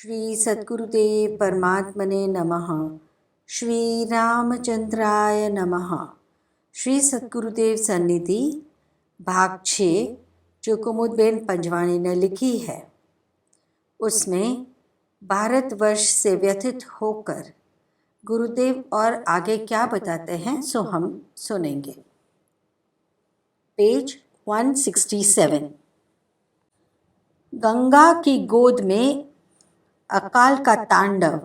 श्री सद्गुरुदेव परमात्मने नमः। श्री रामचंद्राय नमः। श्री सद्गुरुदेव सन्निधि भाग 6 जो कुमुदबेन पंजवाणी ने लिखी है, उसमें भारतवर्ष से व्यथित होकर गुरुदेव और आगे क्या बताते हैं सो हम सुनेंगे। पेज 167। गंगा की गोद में अकाल का तांडव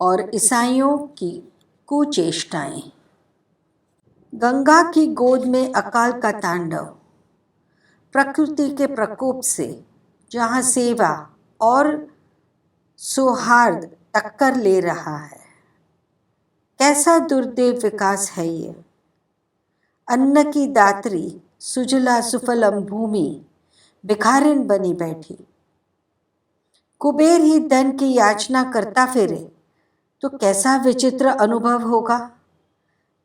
और ईसाइयों की कुचेष्टाएं। गंगा की गोद में अकाल का तांडव, प्रकृति के प्रकोप से जहाँ सेवा और सौहार्द टक्कर ले रहा है। कैसा दुर्दैव विकास है ये। अन्न की दात्री सुजला सुफलम भूमि भिखारिन बनी बैठी। कुबेर ही धन की याचना करता फिरे तो कैसा विचित्र अनुभव होगा।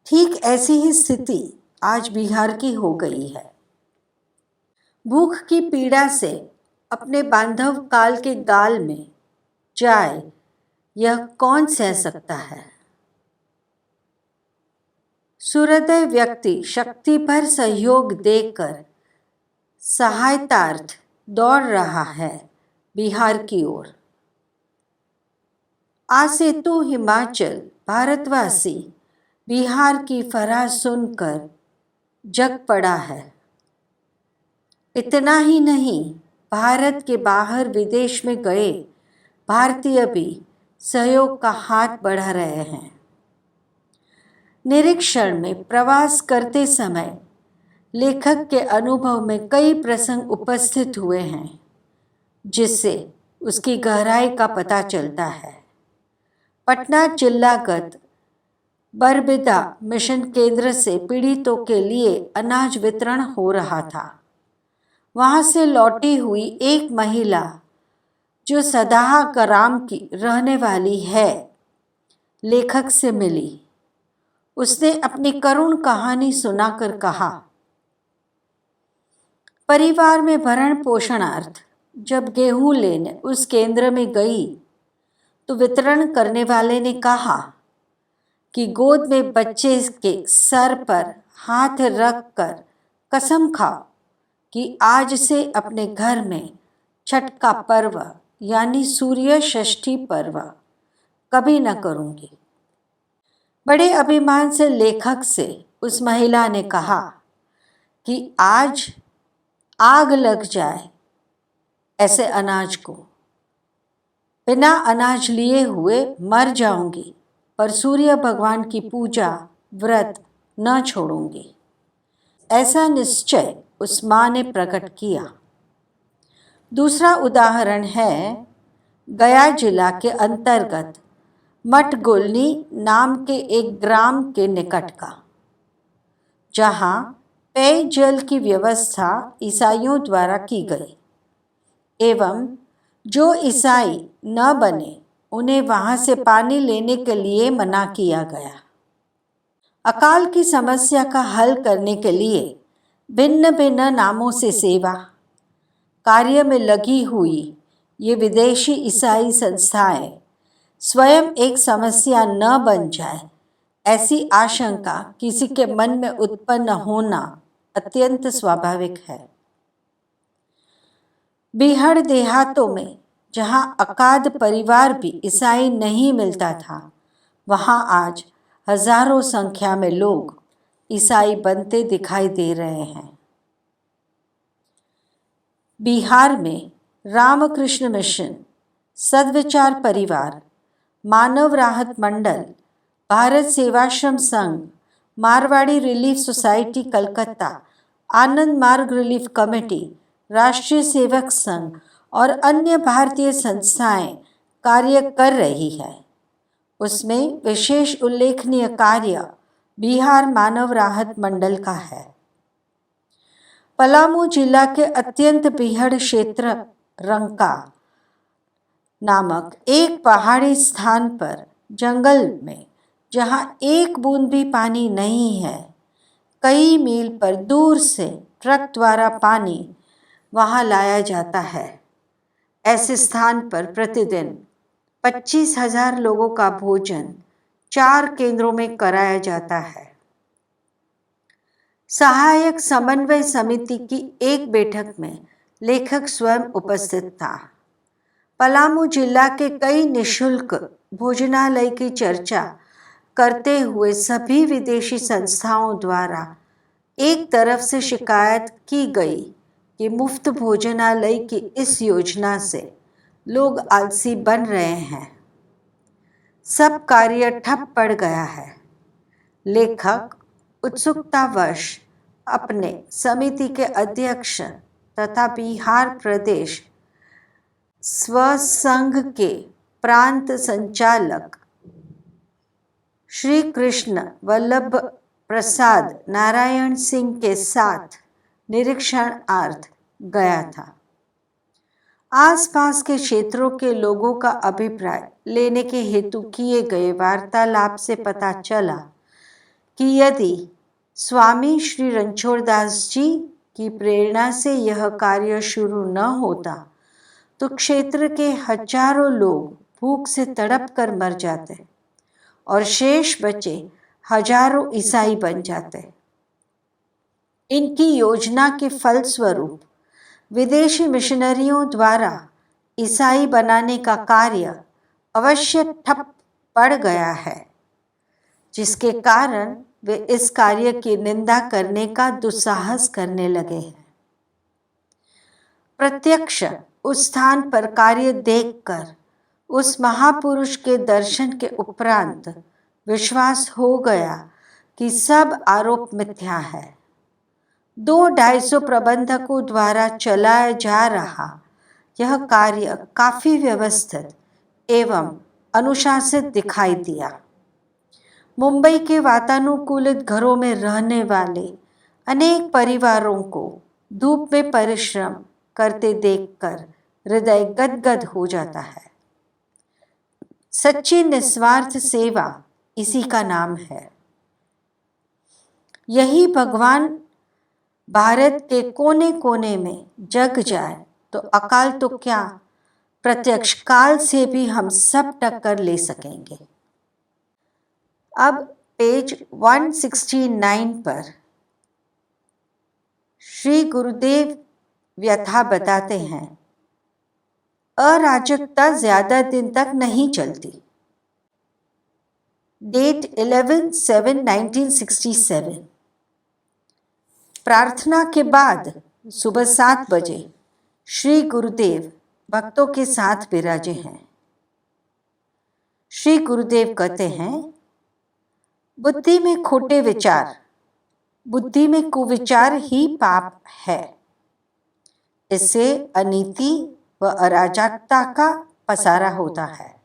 ठीक ऐसी ही स्थिति आज बिहार की हो गई है। भूख की पीड़ा से अपने बांधव काल के गाल में जाए यह कौन सह सकता है। सुहृदय व्यक्ति शक्ति भर सहयोग देकर सहायतार्थ दौड़ रहा है बिहार की ओर। आसेतु हिमाचल भारतवासी बिहार की फराज सुनकर जग पड़ा है। इतना ही नहीं, भारत के बाहर विदेश में गए भारतीय भी सहयोग का हाथ बढ़ा रहे हैं। निरीक्षण में प्रवास करते समय लेखक के अनुभव में कई प्रसंग उपस्थित हुए हैं, जिससे उसकी गहराई का पता चलता है। पटना जिलागत बरबीघा मिशन केंद्र से पीड़ितों के लिए अनाज वितरण हो रहा था। वहां से लौटी हुई एक महिला जो सदाहा कराम की रहने वाली है, लेखक से मिली। उसने अपनी करुण कहानी सुनाकर कहा, परिवार में भरण पोषणार्थ जब गेहूं लेने उस केंद्र में गई तो वितरण करने वाले ने कहा कि गोद में बच्चे के सर पर हाथ रख कर कसम खाओ कि आज से अपने घर में छठ का पर्व यानी सूर्य षष्ठी पर्व कभी न करूंगी। बड़े अभिमान से लेखक से उस महिला ने कहा कि आज आग लग जाए ऐसे अनाज को, बिना अनाज लिए हुए मर जाऊंगी, पर सूर्य भगवान की पूजा व्रत न छोड़ूंगी। ऐसा निश्चय उस मां ने प्रकट किया। दूसरा उदाहरण है गया जिला के अंतर्गत मठगुलनी नाम के एक ग्राम के निकट का, जहां पेयजल की व्यवस्था ईसाइयों द्वारा की गई एवं जो ईसाई न बने उन्हें वहां से पानी लेने के लिए मना किया गया। अकाल की समस्या का हल करने के लिए भिन्न भिन्न नामों से सेवा कार्य में लगी हुई ये विदेशी ईसाई संस्थाएं स्वयं एक समस्या न बन जाए, ऐसी आशंका किसी के मन में उत्पन्न होना अत्यंत स्वाभाविक है। बिहार देहातों में जहां अकाद परिवार भी ईसाई नहीं मिलता था, वहां आज हजारों संख्या में लोग ईसाई बनते दिखाई दे रहे हैं। बिहार में रामकृष्ण मिशन, सद्विचार परिवार, मानव राहत मंडल, भारत सेवाश्रम संघ, मारवाड़ी रिलीफ सोसाइटी कलकत्ता, आनंद मार्ग रिलीफ कमेटी, राष्ट्रीय सेवक संघ और अन्य भारतीय संस्थाएं कार्य कर रही है। उसमें विशेष उल्लेखनीय कार्य बिहार मानव राहत मंडल का है। पलामू जिला के अत्यंत बीहड़ क्षेत्र रंका नामक एक पहाड़ी स्थान पर जंगल में, जहां एक बूंद भी पानी नहीं है, कई मील पर दूर से ट्रक द्वारा पानी वहां लाया जाता है। ऐसे स्थान पर प्रतिदिन 25,000 लोगों का भोजन 4 केंद्रों में कराया जाता है। सहायक समन्वय समिति की एक बैठक में लेखक स्वयं उपस्थित था। पलामू जिला के कई निशुल्क भोजनालय की चर्चा करते हुए सभी विदेशी संस्थाओं द्वारा एक तरफ से शिकायत की गई कि मुफ्त भोजनालय की इस योजना से लोग आलसी बन रहे हैं। सब कार्य ठप पड़ गया है। लेखक उत्सुकतावश अपने समिति के अध्यक्ष तथा बिहार प्रदेश स्वसंघ के प्रांत संचालक श्री कृष्ण वल्लभ प्रसाद नारायण सिंह के साथ निरीक्षणार्थ गया था। आसपास के क्षेत्रों के लोगों का अभिप्राय लेने के हेतु किए गए वार्तालाप से पता चला कि यदि स्वामी श्री रणछोड़दास जी की प्रेरणा से यह कार्य शुरू न होता तो क्षेत्र के हजारों लोग भूख से तड़प कर मर जाते और शेष बचे हजारों ईसाई बन जाते। इनकी योजना के फलस्वरूप विदेशी मिशनरियों द्वारा ईसाई बनाने का कार्य अवश्य ठप पड़ गया है, जिसके कारण वे इस कार्य की निंदा करने का दुस्साहस करने लगे हैं। प्रत्यक्ष उस स्थान पर कार्य देखकर उस महापुरुष के दर्शन के उपरांत विश्वास हो गया कि सब आरोप मिथ्या है। 200-250 प्रबंधकों द्वारा चलाया जा रहा यह कार्य काफी व्यवस्थित एवं अनुशासित दिखाई दिया। मुंबई के वातानुकूलित घरों में रहने वाले अनेक परिवारों को धूप में परिश्रम करते देखकर हृदय गदगद हो जाता है। सच्ची निस्वार्थ सेवा इसी का नाम है। यही भगवान भारत के कोने कोने में जग जाए तो अकाल तो क्या, प्रत्यक्ष काल से भी हम सब टक्कर ले सकेंगे। अब पेज 169 पर श्री गुरुदेव व्यथा बताते हैं। अराजकता ज्यादा दिन तक नहीं चलती। डेट 11/7/1967। प्रार्थना के बाद सुबह 7 बजे श्री गुरुदेव भक्तों के साथ विराजे हैं। श्री गुरुदेव कहते हैं, बुद्धि में खोटे विचार, बुद्धि में कुविचार ही पाप है। इससे अनीति व अराजकता का पसारा होता है।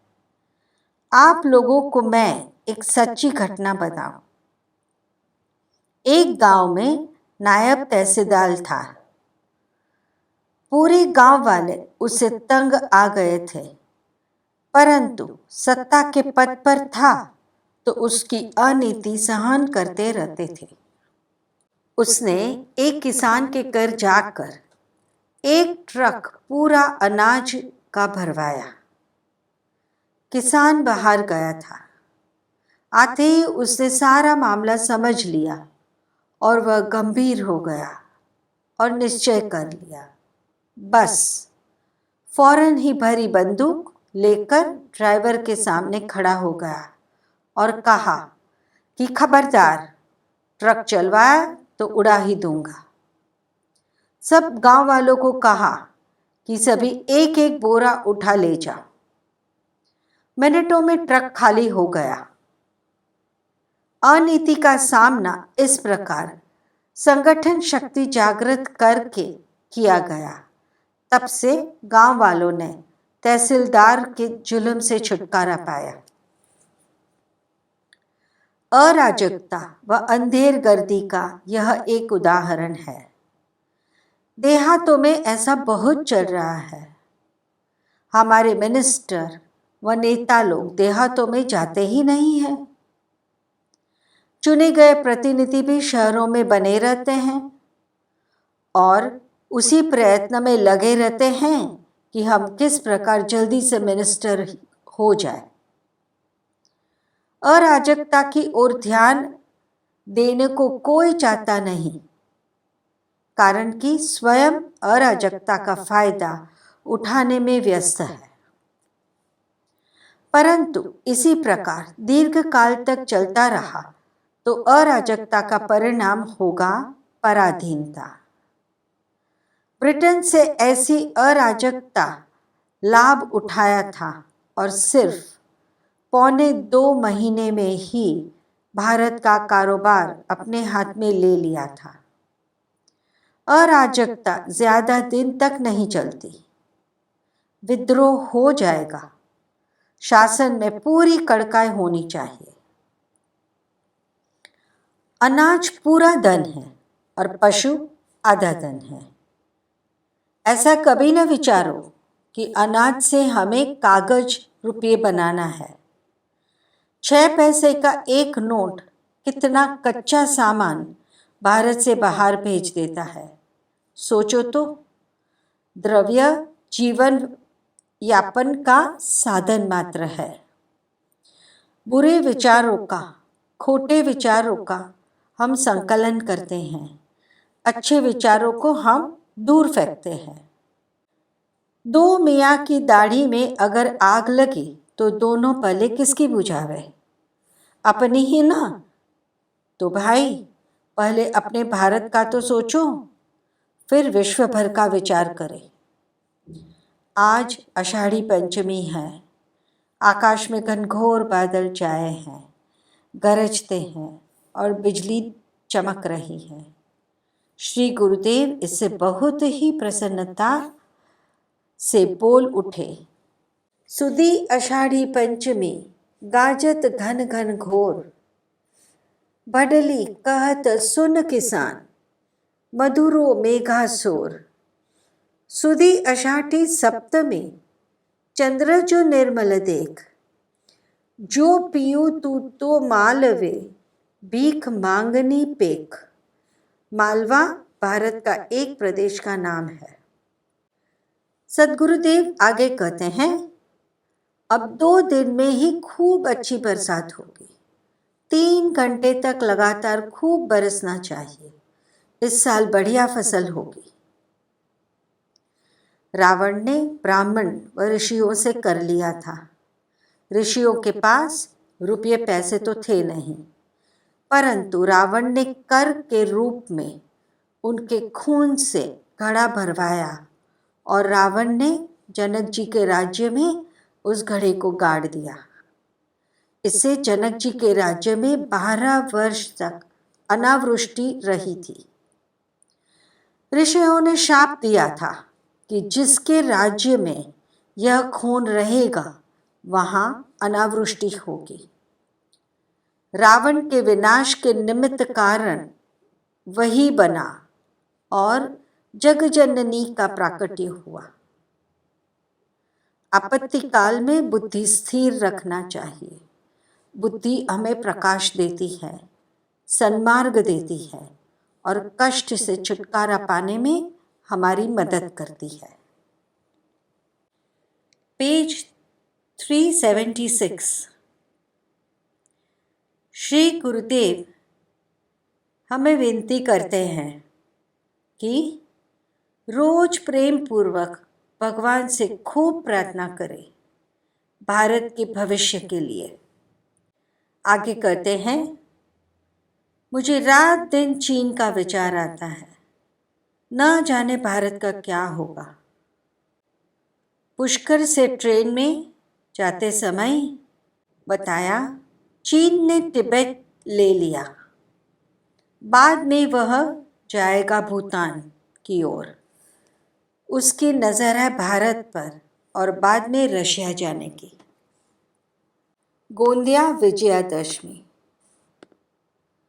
आप लोगों को मैं एक सच्ची घटना बताऊं। एक गांव में नायब तहसीलदार था। पूरे गांव वाले उससे तंग आ गए थे, परंतु सत्ता के पद पर था तो उसकी अनीति सहन करते रहते थे। उसने एक किसान के घर जाकर एक ट्रक पूरा अनाज का भरवाया। किसान बाहर गया था। आते ही उसने सारा मामला समझ लिया और वह गंभीर हो गया और निश्चय कर लिया। बस फौरन ही भरी बंदूक लेकर ड्राइवर के सामने खड़ा हो गया और कहा कि खबरदार, ट्रक चलवाया तो उड़ा ही दूंगा। सब गांव वालों को कहा कि सभी एक एक बोरा उठा ले जाओ। मिनटों में ट्रक खाली हो गया। अनीति का सामना इस प्रकार संगठन शक्ति जागृत करके किया गया। तब से गांव वालों ने तहसीलदार के जुल्म से छुटकारा पाया। अराजकता व अंधेरगर्दी का यह एक उदाहरण है। देहातों में ऐसा बहुत चल रहा है। हमारे मिनिस्टर व नेता लोग देहातों में जाते ही नहीं हैं। चुने गए प्रतिनिधि भी शहरों में बने रहते हैं और उसी प्रयत्न में लगे रहते हैं कि हम किस प्रकार जल्दी से मिनिस्टर हो जाए। अराजकता की ओर ध्यान देने को कोई चाहता नहीं, कारण कि स्वयं अराजकता का फायदा उठाने में व्यस्त है। परंतु इसी प्रकार दीर्घ काल तक चलता रहा तो अराजकता का परिणाम होगा पराधीनता। ब्रिटेन से ऐसी अराजकता लाभ उठाया था और सिर्फ 1.25 महीने में ही भारत का कारोबार अपने हाथ में ले लिया था। अराजकता ज्यादा दिन तक नहीं चलती, विद्रोह हो जाएगा। शासन में पूरी कड़काई होनी चाहिए। अनाज पूरा धन है और पशु आधा धन है। ऐसा कभी न विचारो कि अनाज से हमें कागज रुपये बनाना है। 6 पैसे का एक नोट कितना कच्चा सामान भारत से बाहर भेज देता है, सोचो तो। द्रव्य जीवन यापन का साधन मात्र है। बुरे विचारों का, खोटे विचारों का हम संकलन करते हैं, अच्छे विचारों को हम दूर फेंकते हैं। 2 मियाँ की दाढ़ी में अगर आग लगी तो दोनों पहले किसकी बुझावे? अपनी ही ना। तो भाई पहले अपने भारत का तो सोचो, फिर विश्व भर का विचार करें। आज आषाढ़ी पंचमी है। आकाश में घनघोर बादल छाए हैं, गरजते हैं और बिजली चमक रही है। श्री गुरुदेव इससे बहुत ही प्रसन्नता से बोल उठे। सुदी आषाढ़ी पंचमी गाजत घन घन घोर, बडली कहत सुन किसान, मधुरो मेघासोर। सुदी आषाढ़ी सप्तमी चंद्र जो निर्मल देख, जो पियू तू तो मालवे, भीख मांगनी पेख। मालवा भारत का एक प्रदेश का नाम है। सद्गुरुदेव आगे कहते हैं, अब 2 दिन में ही खूब अच्छी बरसात होगी। 3 घंटे तक लगातार खूब बरसना चाहिए। इस साल बढ़िया फसल होगी। रावण ने ब्राह्मण व ऋषियों से कर लिया था। ऋषियों के पास रुपये पैसे तो थे नहीं, परंतु रावण ने कर के रूप में उनके खून से घड़ा भरवाया और रावण ने जनक जी के राज्य में उस घड़े को गाड़ दिया। इससे जनक जी के राज्य में 12 वर्ष तक अनावृष्टि रही थी। ऋषियों ने शाप दिया था कि जिसके राज्य में यह खून रहेगा वहां अनावृष्टि होगी। रावण के विनाश के निमित्त कारण वही बना और जगजननी का प्राकट्य हुआ। आपत्ति काल में बुद्धि स्थिर रखना चाहिए। बुद्धि हमें प्रकाश देती है, सन्मार्ग देती है और कष्ट से छुटकारा पाने में हमारी मदद करती है। पेज 376। श्री गुरुदेव हमें विनती करते हैं कि रोज प्रेम पूर्वक भगवान से खूब प्रार्थना करें भारत के भविष्य के लिए। आगे कहते हैं, मुझे रात दिन चीन का विचार आता है, न जाने भारत का क्या होगा। पुष्कर से ट्रेन में जाते समय बताया चीन ने तिब्बत ले लिया, बाद में वह जाएगा भूटान की ओर। उसकी नज़र है भारत पर और बाद में रशिया जाने की। गोंदिया विजयादशमी।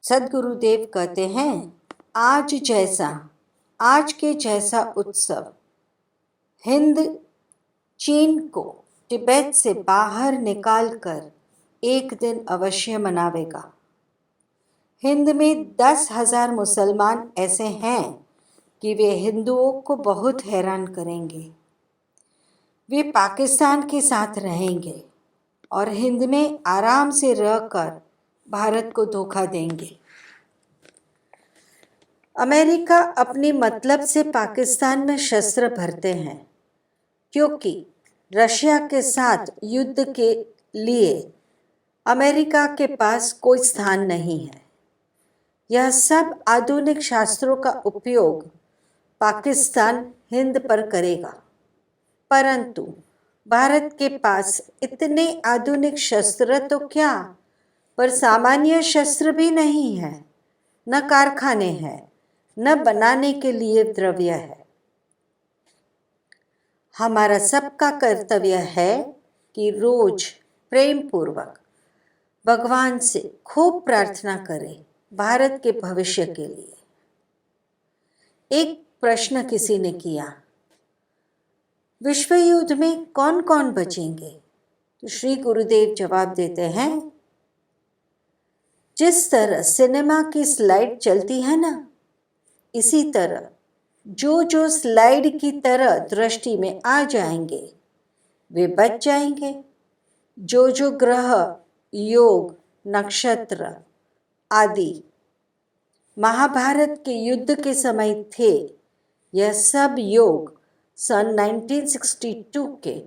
सद्गुरुदेव कहते हैं, आज के जैसा उत्सव हिंद चीन को तिब्बत से बाहर निकालकर एक दिन अवश्य मनावेगा। हिंद में 10,000 मुसलमान ऐसे हैं कि वे हिंदुओं को बहुत हैरान करेंगे। वे पाकिस्तान के साथ रहेंगे और हिंद में आराम से रहकर भारत को धोखा देंगे। अमेरिका अपने मतलब से पाकिस्तान में शस्त्र भरते हैं क्योंकि रशिया के साथ युद्ध के लिए अमेरिका के पास कोई स्थान नहीं है। यह सब आधुनिक शास्त्रों का उपयोग पाकिस्तान हिंद पर करेगा, परंतु भारत के पास इतने आधुनिक शस्त्र तो क्या, पर सामान्य शस्त्र भी नहीं है, न कारखाने हैं, न बनाने के लिए द्रव्य है। हमारा सबका कर्तव्य है कि रोज प्रेम पूर्वक भगवान से खूब प्रार्थना करें भारत के भविष्य के लिए। एक प्रश्न किसी ने किया, विश्व युद्ध में कौन कौन बचेंगे? तो श्री गुरुदेव जवाब देते हैं, जिस तरह सिनेमा की स्लाइड चलती है ना, इसी तरह जो जो स्लाइड की तरह दृष्टि में आ जाएंगे वे बच जाएंगे। जो जो ग्रह, योग, नक्षत्र आदि महाभारत के युद्ध के समय थे, यह सब योग सन 1962 के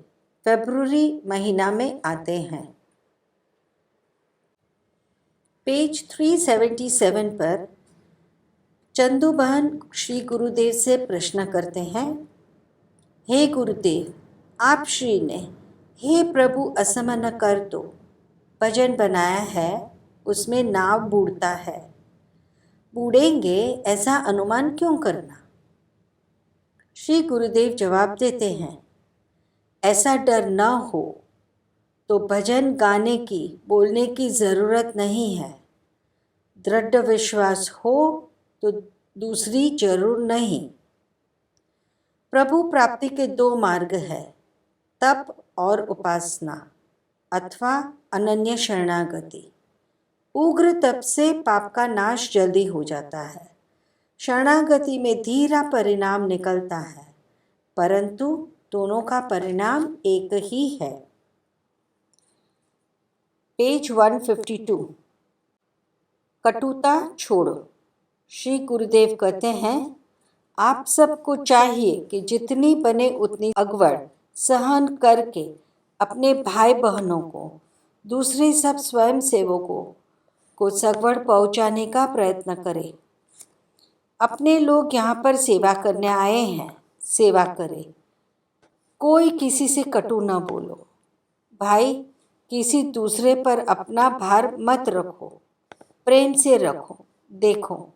फरवरी महीना में आते हैं। पेज 377 पर चंदू बहन श्री गुरुदेव से प्रश्न करते हैं, हे गुरुदेव, आप श्री ने हे प्रभु असम न कर तो भजन बनाया है, उसमें नाव बूढ़ता है, बूढ़ेंगे ऐसा अनुमान क्यों करना? श्री गुरुदेव जवाब देते हैं, ऐसा डर न हो तो भजन गाने की, बोलने की ज़रूरत नहीं है। दृढ़ विश्वास हो तो दूसरी जरूर नहीं। प्रभु प्राप्ति के दो मार्ग है, तप और उपासना अथवा अनन्य शरणागति। उग्र तप से पाप का नाश जल्दी हो जाता है, शरणागति में धीरा परिणाम निकलता है, परंतु दोनों का परिणाम एक ही है। पेज 152 कटुता छोड़ो। श्री गुरुदेव कहते हैं, आप सबको चाहिए कि जितनी बने उतनी अगवड़ सहन करके अपने भाई बहनों को, दूसरे सब स्वयं सेवकों को सगवड़ पहुंचाने का प्रयत्न करें। अपने लोग यहाँ पर सेवा करने आए हैं, सेवा करें। कोई किसी से कटु न बोलो। भाई, किसी दूसरे पर अपना भार मत रखो, प्रेम से रखो। देखो,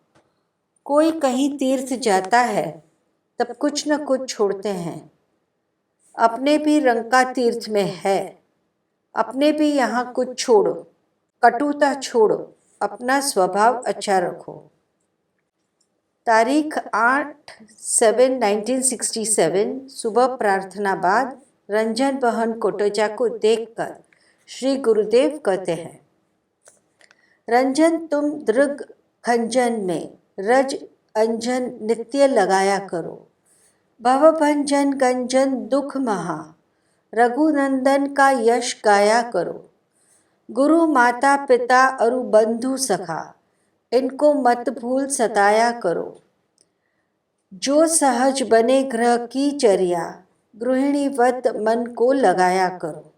कोई कहीं तीर्थ जाता है तब कुछ न कुछ छोड़ते हैं। अपने भी रंग का तीर्थ में है, अपने भी यहाँ कुछ छोड़ो, कटुता छोड़ो, अपना स्वभाव अच्छा रखो। तारीख 8/7/1967 सुबह प्रार्थना बाद रंजन बहन कोटचा को देखकर श्री गुरुदेव कहते हैं, रंजन, तुम दृग खंजन में रज अंजन नित्य लगाया करो। भवभंजन गंजन दुख महा रघुनंदन का यश गाया करो। गुरु माता पिता अरु बंधु सखा इनको मत भूल सताया करो। जो सहज बने ग्रह की चर्या गृहिणीवत मन को लगाया करो।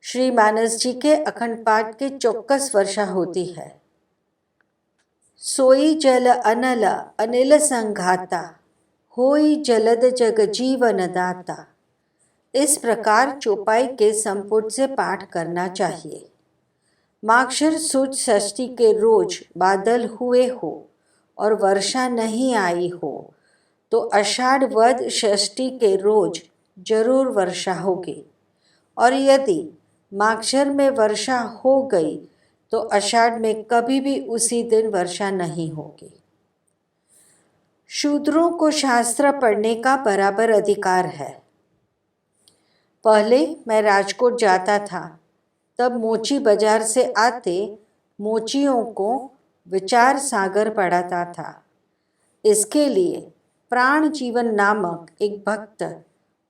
श्री मानस जी के अखंड पाठ के 24 वर्षा होती है। सोई जल अनल अनिल संघाता होई जलद जग जीवन दाता। इस प्रकार चौपाई के संपुट से पाठ करना चाहिए। माक्षर सुद षष्ठी के रोज बादल हुए हो और वर्षा नहीं आई हो तो आषाढ़ वद षष्ठी के रोज जरूर वर्षा होगी, और यदि माक्षर में वर्षा हो गई तो आषाढ़ में कभी भी उसी दिन वर्षा नहीं होगी। शूद्रों को शास्त्र पढ़ने का बराबर अधिकार है। पहले मैं राजकोट जाता था, तब मोची बाजार से आते मोचियों को विचार सागर पढ़ाता था। इसके लिए प्राण जीवन नामक एक भक्त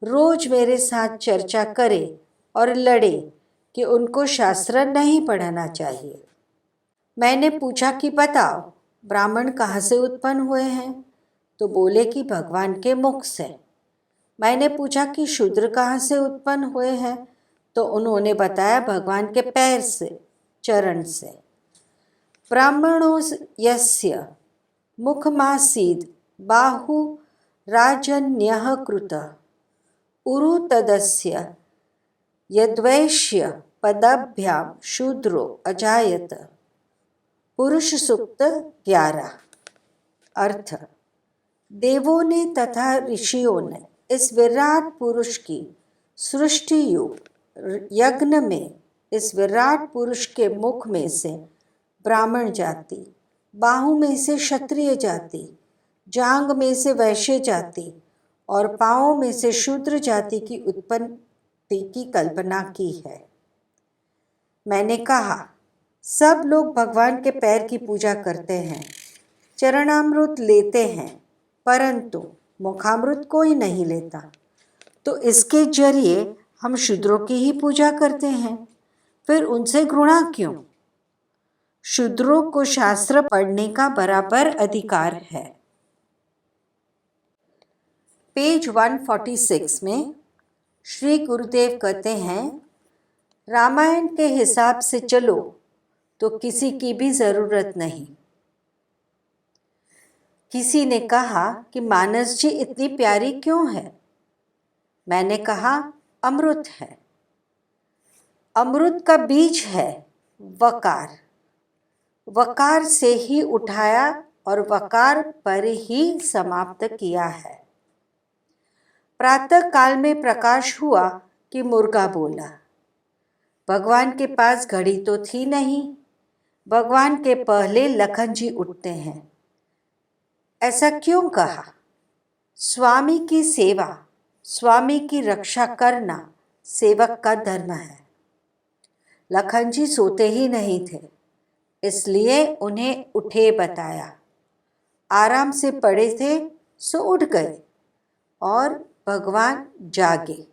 रोज मेरे साथ चर्चा करे और लड़े कि उनको शास्त्र नहीं पढ़ना चाहिए। मैंने पूछा कि बताओ, ब्राह्मण कहाँ से उत्पन्न हुए हैं? तो बोले कि भगवान के मुख से। मैंने पूछा कि शूद्र कहाँ से उत्पन्न हुए हैं? तो उन्होंने बताया भगवान के पैर से, चरण से। ब्राह्मणो यस्य मुखमासीद बाहु राजन्यः कृतः उरु तदस्य यद्वैश्य पदाभ्यां शूद्रो अजायत। पुरुष सूक्त 11। अर्थ, देवों ने तथा ऋषियों ने इस विराट पुरुष की सृष्टि युग यज्ञ में इस विराट पुरुष के मुख में से ब्राह्मण जाति, बाहु में से क्षत्रिय जाति, जांग में से वैश्य जाति और पांवों में से शूद्र जाति की उत्पत्ति की कल्पना की है। मैंने कहा, सब लोग भगवान के पैर की पूजा करते हैं, चरणामृत लेते हैं, परंतु मुखामृत कोई नहीं लेता। तो इसके जरिए हम शूद्रों की ही पूजा करते हैं, फिर उनसे घृणा क्यों? शूद्रों को शास्त्र पढ़ने का बराबर अधिकार है। पेज 146 में श्री गुरुदेव कहते हैं, रामायण के हिसाब से चलो तो किसी की भी ज़रूरत नहीं। किसी ने कहा कि मानस जी इतनी प्यारी क्यों है? मैंने कहा, अमृत है। अमृत का बीज है वकार। वकार से ही उठाया और वकार पर ही समाप्त किया है। प्रातः काल में प्रकाश हुआ कि मुर्गा बोला। भगवान के पास घड़ी तो थी नहीं। भगवान के पहले लखन जी उठते हैं। ऐसा क्यों कहा? स्वामी की सेवा, स्वामी की रक्षा करना सेवक का धर्म है। लखन जी सोते ही नहीं थे, इसलिए उन्हें उठे बताया। आराम से पड़े थे सो उठ गए और भगवान जागे।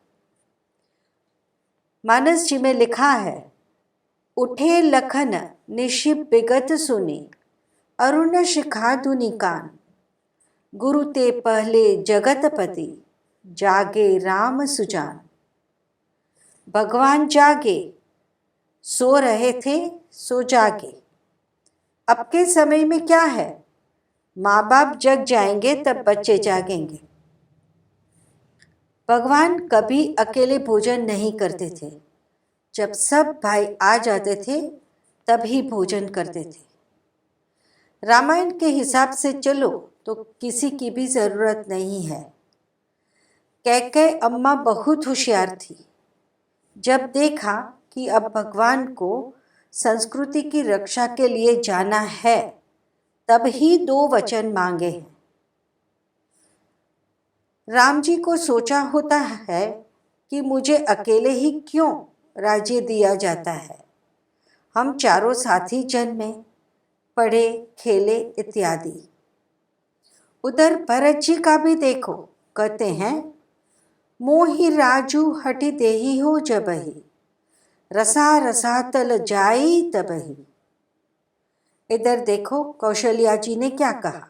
मानस जी में लिखा है, उठे लखन निशिब विगत सुनी, अरुण शिखा दुनि कान, गुरु ते पहले जगतपति, जागे राम सुजान। भगवान जागे, सो रहे थे सो जागे। अब के समय में क्या है, माँ बाप जग जाएंगे तब बच्चे जागेंगे। भगवान कभी अकेले भोजन नहीं करते थे। जब सब भाई आ जाते थे तभी भोजन करते थे। रामायण के हिसाब से चलो तो किसी की भी ज़रूरत नहीं है। कैकेयी अम्मा बहुत होशियार थी। जब देखा कि अब भगवान को संस्कृति की रक्षा के लिए जाना है, तब ही 2 वचन मांगे हैं। राम जी को सोचा होता है कि मुझे अकेले ही क्यों राज्य दिया जाता है। हम चारों साथी जन्मे, पढ़े, खेले इत्यादि। उधर भरत जी का भी देखो, कहते हैं, मोहि राजू हटि देहि हो जबहि, रसा रसातल जाई तबहि। इधर देखो कौशल्या जी ने क्या कहा,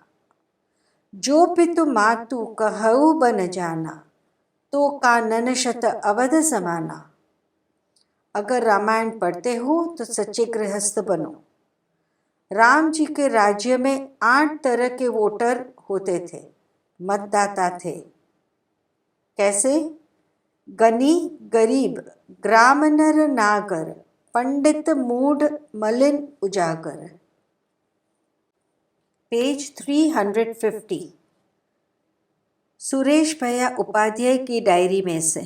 जो पितु मातु कहऊ बन जाना, तो कानन शत अवध समाना। अगर रामायण पढ़ते हो तो सच्चे गृहस्थ बनो। राम जी के राज्य में 8 तरह के वोटर होते थे, मतदाता थे। कैसे? गनी गरीब, ग्राम नर नागर, पंडित मूढ़ मलिन उजागर। पेज 350 सुरेश भैया उपाध्याय की डायरी में से,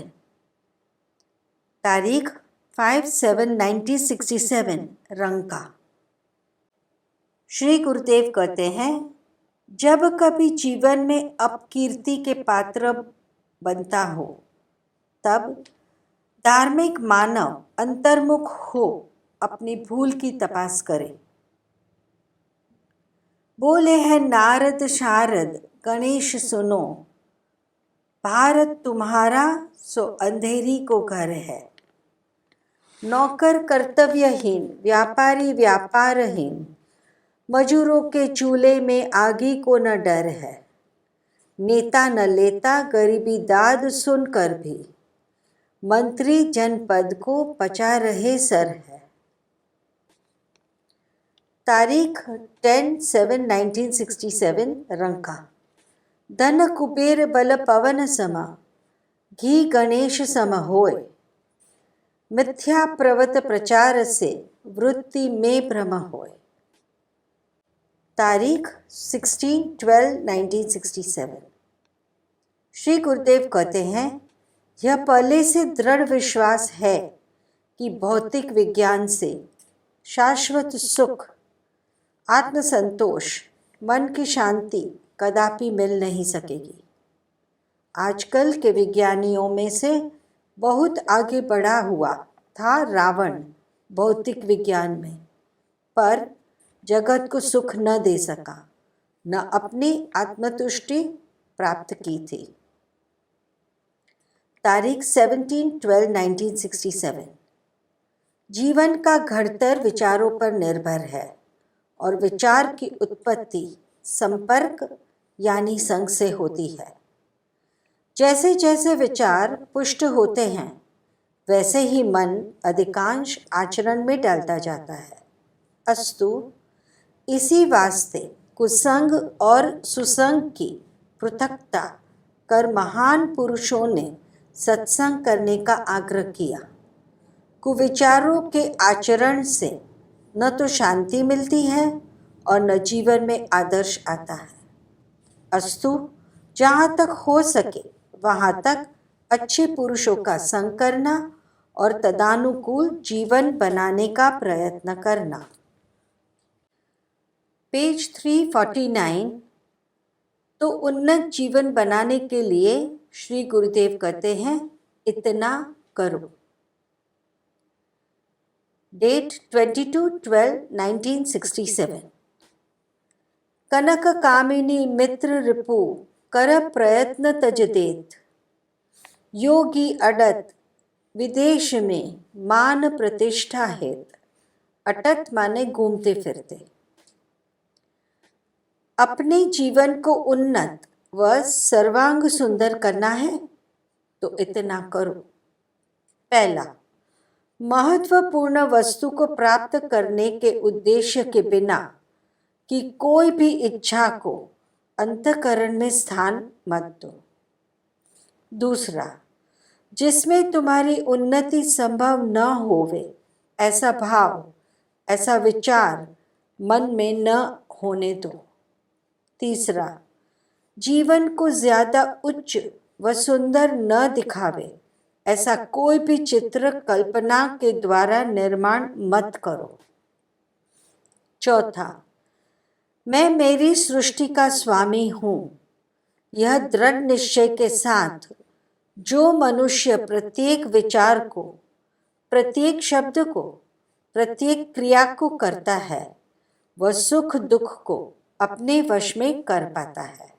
तारीख 5/7/1967, रंका। श्री गुरुदेव कहते हैं, जब कभी जीवन में अपकीर्ति के पात्र बनता हो, तब धार्मिक मानव अंतर्मुख हो अपनी भूल की तपास करे। बोले हैं नारद शारद गणेश सुनो, भारत तुम्हारा सो अंधेरी को घर है। नौकर कर्तव्यहीन, व्यापारी व्यापारहीन, मजूरों के चूल्हे में आगी को न डर है। नेता न लेता गरीबी दाद सुनकर भी, मंत्री जनपद को पचा रहे सर है। तारीख 10/7/1967 रंका। धन कुबेर बल पवन सम, घी गणेश सम होय। मिथ्या प्रवत प्रचार से वृत्ति में भ्रम होय। तारीख 16/12/1967। श्री गुरुदेव कहते हैं, यह पहले से दृढ़ विश्वास है कि भौतिक विज्ञान से शाश्वत सुख, आत्मसंतोष, मन की शांति कदापि मिल नहीं सकेगी। आजकल के विज्ञानियों में से बहुत आगे बढ़ा हुआ था रावण भौतिक विज्ञान में, पर जगत को सुख न दे सका, न अपनी आत्मतुष्टि प्राप्त की थी। तारीख 17/12/1967। जीवन का घड़तर विचारों पर निर्भर है और विचार की उत्पत्ति संपर्क यानी संग से होती है। जैसे जैसे विचार पुष्ट होते हैं, वैसे ही मन अधिकांश आचरण में डालता जाता है। अस्तु, इसी वास्ते कुसंग और सुसंग की पृथकता कर महान पुरुषों ने सत्संग करने का आग्रह किया। कुविचारों के आचरण से न तो शांति मिलती है और न जीवन में आदर्श आता है। अस्तु, जहाँ तक हो सके वहाँ तक अच्छे पुरुषों का संग करना और तदानुकूल जीवन बनाने का प्रयत्न करना। पेज 349। तो उन्नत जीवन बनाने के लिए श्री गुरुदेव कहते हैं, इतना करो। डेट 22/12/1967। कनक कामिनी मित्र रिपु कर प्रयत्न तज देत। योगी अडत विदेश में मान प्रतिष्ठा हेत। अटत माने घूमते फिरते। अपने जीवन को उन्नत व सर्वांग सुंदर करना है तो इतना करो। पहला, महत्वपूर्ण वस्तु को प्राप्त करने के उद्देश्य के बिना कि कोई भी इच्छा को अंतःकरण में स्थान मत दो। दूसरा, जिसमें तुम्हारी उन्नति संभव न होवे ऐसा भाव, ऐसा विचार मन में न होने दो। तीसरा, जीवन को ज्यादा उच्च व सुंदर न दिखावे ऐसा कोई भी चित्र कल्पना के द्वारा निर्माण मत करो। चौथा, मैं मेरी सृष्टि का स्वामी हूँ, यह दृढ़ निश्चय के साथ जो मनुष्य प्रत्येक विचार को, प्रत्येक शब्द को, प्रत्येक क्रिया को करता है, वह सुख दुख को अपने वश में कर पाता है।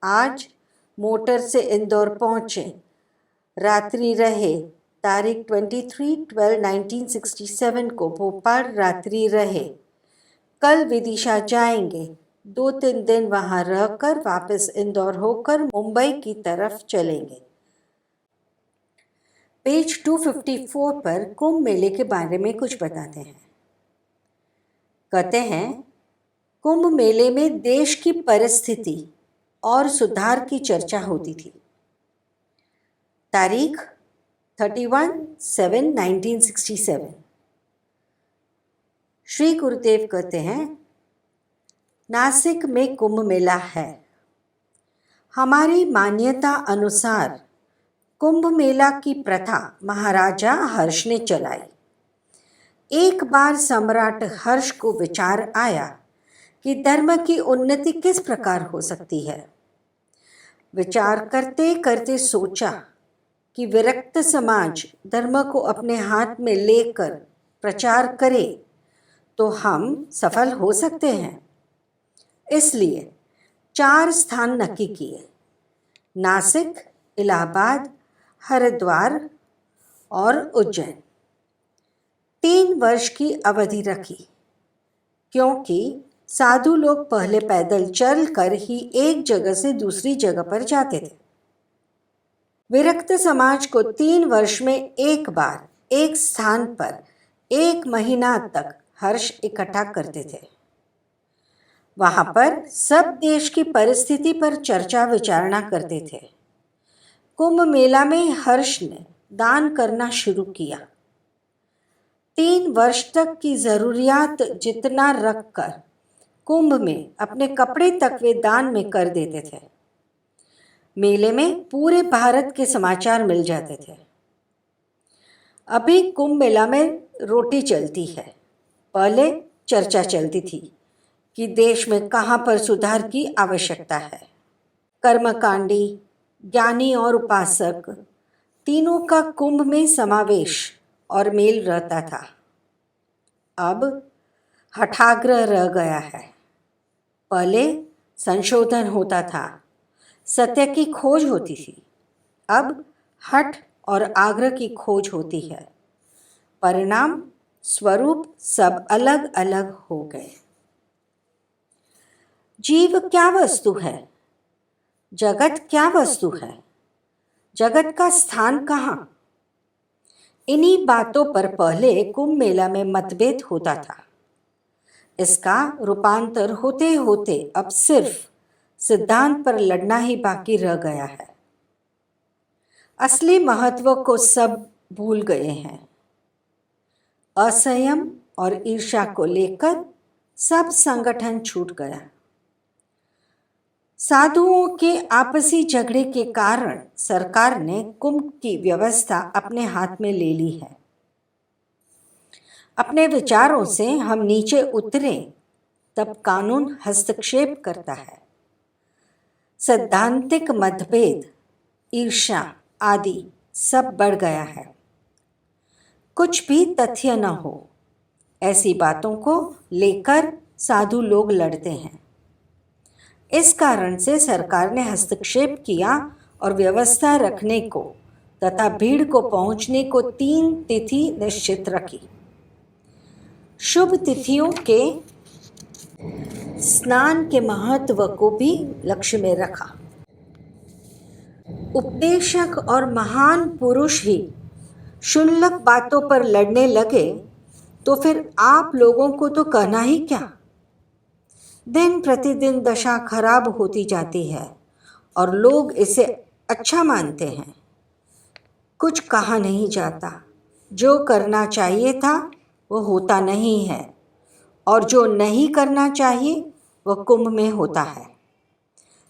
आज मोटर से इंदौर पहुँचे, रात्रि रहे। तारीख 23/12/1967 को भोपाल रात्रि रहे। कल विदिशा जाएंगे। 2-3 दिन वहाँ रहकर वापस इंदौर होकर मुंबई की तरफ चलेंगे। पेज 254 पर कुंभ मेले के बारे में कुछ बताते हैं। कहते हैं, कुंभ मेले में देश की परिस्थिति और सुधार की चर्चा होती थी। तारीख 31/7/1967। श्री गुरुदेव कहते हैं, नासिक में कुंभ मेला है। हमारी मान्यता अनुसार कुंभ मेला की प्रथा महाराजा हर्ष ने चलाई। एक बार सम्राट हर्ष को विचार आया कि धर्म की उन्नति किस प्रकार हो सकती है। विचार करते करते सोचा कि विरक्त समाज धर्म को अपने हाथ में लेकर प्रचार करे तो हम सफल हो सकते हैं। इसलिए 4 स्थान नक्की किए। नासिक, इलाहाबाद, हरिद्वार और उज्जैन। 3 वर्ष की अवधि रखी, क्योंकि साधु लोग पहले पैदल चल कर ही एक जगह से दूसरी जगह पर जाते थे। विरक्त समाज को 3 वर्ष में एक बार एक स्थान पर 1 महीना तक हर्ष इकट्ठा करते थे। वहां पर सब देश की परिस्थिति पर चर्चा विचारणा करते थे। कुंभ मेला में हर्ष ने दान करना शुरू किया। 3 वर्ष तक की जरूरियात जितना रखकर कुंभ में अपने कपड़े तक वे दान में कर देते थे। मेले में पूरे भारत के समाचार मिल जाते थे। अभी कुंभ मेला में रोटी चलती है, पहले चर्चा चलती थी कि देश में कहाँ पर सुधार की आवश्यकता है। कर्मकांडी, ज्ञानी और उपासक तीनों का कुंभ में समावेश और मेल रहता था। अब हठाग्रह रह गया है। पहले संशोधन होता था, सत्य की खोज होती थी। अब हठ और आग्रह की खोज होती है। परिणाम स्वरूप सब अलग अलग हो गए। जीव क्या वस्तु है? जगत क्या वस्तु है? जगत का स्थान कहाँ? इन्हीं बातों पर पहले कुंभ मेला में मतभेद होता था। इसका रूपांतर होते होते अब सिर्फ सिद्धांत पर लड़ना ही बाकी रह गया है। असली महत्व को सब भूल गए हैं। असंयम और ईर्ष्या को लेकर सब संगठन छूट गया। साधुओं के आपसी झगड़े के कारण सरकार ने कुंभ की व्यवस्था अपने हाथ में ले ली है। अपने विचारों से हम नीचे उतरे तब कानून हस्तक्षेप करता है। सैद्धांतिक मतभेद, ईर्ष्या आदि सब बढ़ गया है। कुछ भी तथ्य न हो, ऐसी बातों को लेकर साधु लोग लड़ते हैं। इस कारण से सरकार ने हस्तक्षेप किया और व्यवस्था रखने को तथा भीड़ को पहुंचने को 3 तिथि निश्चित रखी। शुभ तिथियों के स्नान के महत्व को भी लक्ष्य में रखा। उपदेशक और महान पुरुष ही क्षुल्लक बातों पर लड़ने लगे तो फिर आप लोगों को तो कहना ही क्या। दिन प्रतिदिन दशा खराब होती जाती है और लोग इसे अच्छा मानते हैं। कुछ कहा नहीं जाता। जो करना चाहिए था वो होता नहीं है और जो नहीं करना चाहिए वह कुंभ में होता है।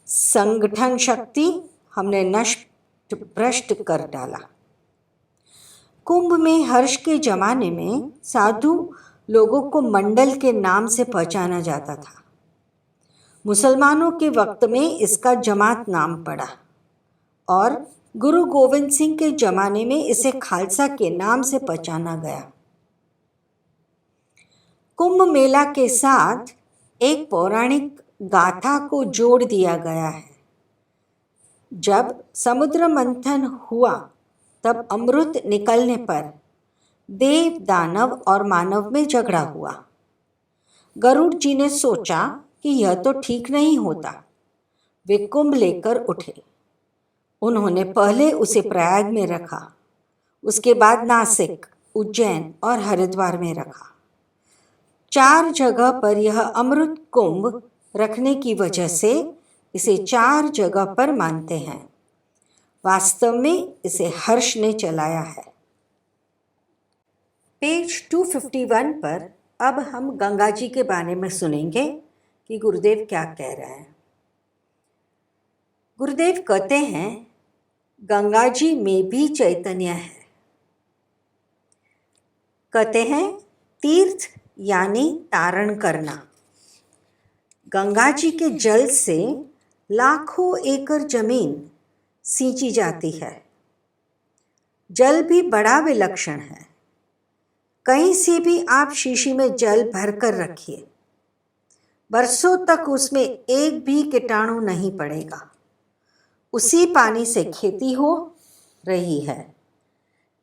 संगठन शक्ति हमने नष्ट भ्रष्ट कर डाला। कुंभ में हर्ष के जमाने में साधु लोगों को मंडल के नाम से पहचाना जाता था। मुसलमानों के वक्त में इसका जमात नाम पड़ा और गुरु गोविंद सिंह के जमाने में इसे खालसा के नाम से पहचाना गया। कुंभ मेला के साथ एक पौराणिक गाथा को जोड़ दिया गया है। जब समुद्र मंथन हुआ तब अमृत निकलने पर देव, दानव और मानव में झगड़ा हुआ। गरुड़ जी ने सोचा कि यह तो ठीक नहीं होता। वे कुंभ लेकर उठे। उन्होंने पहले उसे प्रयाग में रखा, उसके बाद नासिक, उज्जैन और हरिद्वार में रखा। 4 जगह पर यह अमृत कुंभ रखने की वजह से इसे 4 जगह पर मानते हैं। वास्तव में इसे हर्ष ने चलाया है। पेज 251 पर अब हम गंगा जी के बारे में सुनेंगे कि गुरुदेव क्या कह रहे हैं। गुरुदेव कहते हैं, गंगा जी में भी चैतन्य है। कहते हैं, तीर्थ यानी तारण करना। गंगा जी के जल से लाखों एकड़ जमीन सींची जाती है। जल भी बड़ा विलक्षण है। कहीं से भी आप शीशी में जल भरकर रखिए, बरसों तक उसमें एक भी कीटाणु नहीं पड़ेगा। उसी पानी से खेती हो रही है।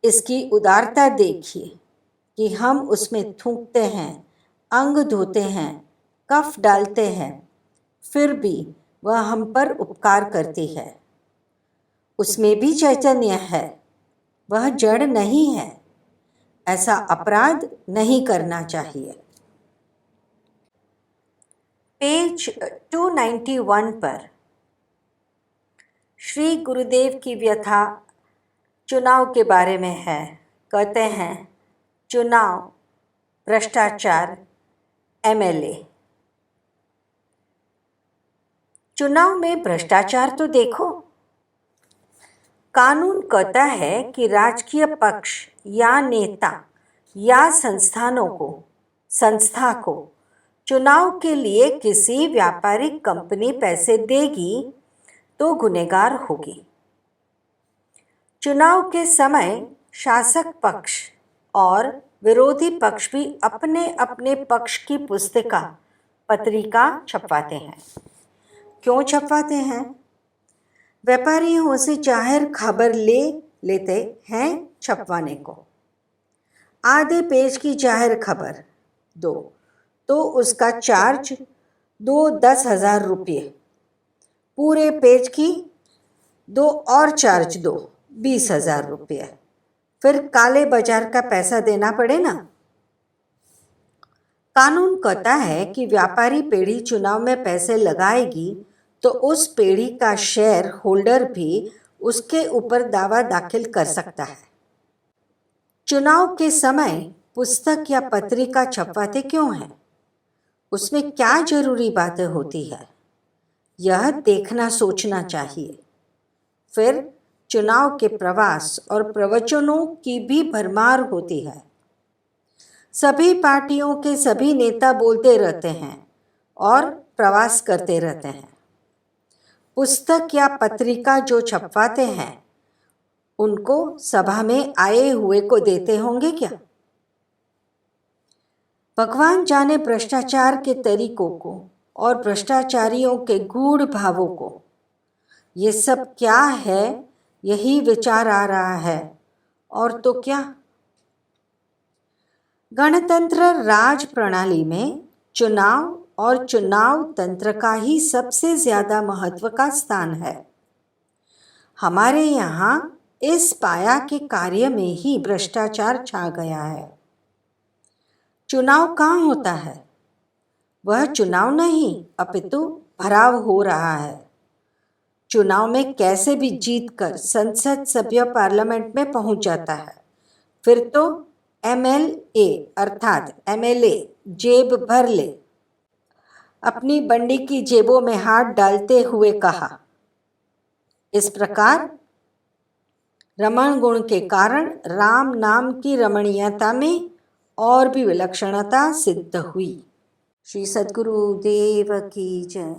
इसकी उदारता देखिए कि हम उसमें थूकते हैं, अंग धोते हैं, कफ डालते हैं, फिर भी वह हम पर उपकार करती है। उसमें भी चैतन्य है, वह जड़ नहीं है। ऐसा अपराध नहीं करना चाहिए। पेज 291 पर श्री गुरुदेव की व्यथा चुनाव के बारे में है। कहते हैं, चुनाव, भ्रष्टाचार, एमएलए। चुनाव में भ्रष्टाचार तो देखो। कानून कहता है कि राजकीय पक्ष या नेता या संस्था को चुनाव के लिए किसी व्यापारिक कंपनी पैसे देगी तो गुनहगार होगी। चुनाव के समय शासक पक्ष और विरोधी पक्ष भी अपने अपने पक्ष की पत्रिका छपवाते हैं। क्यों छपवाते हैं? व्यापारियों से जाहिर खबर लेते हैं छपवाने को। आधे पेज की जाहिर खबर दो तो उसका चार्ज दो 10,000 रुपये। पूरे पेज की दो और चार्ज दो 20,000 रुपये। फिर काले बाजार का पैसा देना पड़े ना। कानून कहता है कि व्यापारी पेढ़ी चुनाव में पैसे लगाएगी तो उस पेढ़ी का शेयर होल्डर भी उसके ऊपर दावा दाखिल कर सकता है। चुनाव के समय पुस्तक या पत्रिका छपवाते क्यों हैं? उसमें क्या जरूरी बातें होती है, यह देखना सोचना चाहिए। फिर चुनाव के प्रवास और प्रवचनों की भी भरमार होती है। सभी पार्टियों के सभी नेता बोलते रहते हैं और प्रवास करते रहते हैं। पुस्तक या पत्रिका जो छपवाते हैं उनको सभा में आए हुए को देते होंगे क्या? भगवान जाने भ्रष्टाचार के तरीकों को और भ्रष्टाचारियों के गूढ़ भावों को। ये सब क्या है, यही विचार आ रहा है। और तो क्या, गणतंत्र राज प्रणाली में चुनाव और चुनाव तंत्र का ही सबसे ज्यादा महत्व का स्थान है। हमारे यहाँ इस पाया के कार्य में ही भ्रष्टाचार छा गया है। चुनाव कहाँ होता है? वह चुनाव नहीं अपितु भराव हो रहा है। चुनाव में कैसे भी जीतकर संसद सभ्य पार्लियामेंट में पहुंच जाता है। फिर तो एमएलए अर्थात एमएलए जेब भर ले। अपनी बंडी की जेबों में हाथ डालते हुए कहा, इस प्रकार रमण गुण के कारण राम नाम की रमणीयता में और भी विलक्षणता सिद्ध हुई। श्री सद्गुरु देव की जय।